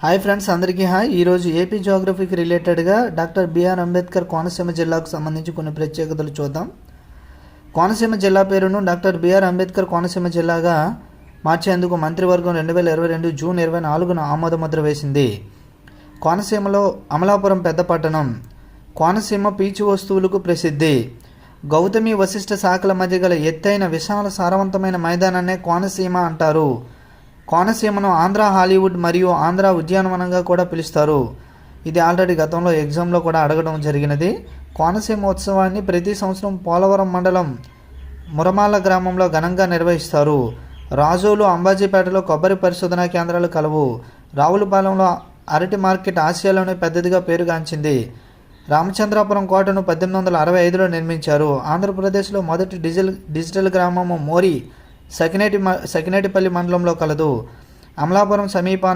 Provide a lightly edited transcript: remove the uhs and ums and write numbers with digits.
Hi friends, అందరికీ hi. ఈరోజు AP జియోగ్రఫీకి రిలేటెడ్గా డాక్టర్ బిఆర్ అంబేద్కర్ కోనసీమ జిల్లాకు సంబంధించి కొన్ని ప్రత్యేకతలు చూద్దాం. కోనసీమ జిల్లా పేరును డాక్టర్ బిఆర్ అంబేద్కర్ కోనసీమ జిల్లాగా మార్చేందుకు మంత్రివర్గం 2022 జూన్ 24న ఆమోదముద్ర వేసింది. కోనసీమలో అమలాపురం పెద్ద పట్టణం. కోనసీమ పీచు వస్తువులకు ప్రసిద్ధి. గౌతమి వశిష్ఠ శాఖల మధ్య గల ఎత్తైన విశాల సారవంతమైన మైదానాన్నే కోనసీమ అంటారు. కోనసీమను ఆంధ్ర హాలీవుడ్ మరియు ఆంధ్ర ఉద్యానవనంగా కూడా పిలుస్తారు. ఇది ఆల్రెడీ గతంలో ఎగ్జామ్లో కూడా అడగడం జరిగినది. కోనసీమ ఉత్సవాన్ని ప్రతి సంవత్సరం పోలవరం మండలం మురమాల గ్రామంలో ఘనంగా నిర్వహిస్తారు. రాజోలు, అంబాజీపేటలో కొబ్బరి పరిశోధనా కేంద్రాలు కలవు. రావులపాలెంలో అరటి మార్కెట్ ఆసియాలోనే పెద్దదిగా పేరుగాంచింది. రామచంద్రాపురం కోటను 1865లో నిర్మించారు. ఆంధ్రప్రదేశ్లో మొదటి డిజిటల్ గ్రామము మోరి సకినేటిపల్లి మండలంలో కలదు. అమలాపురం సమీపాన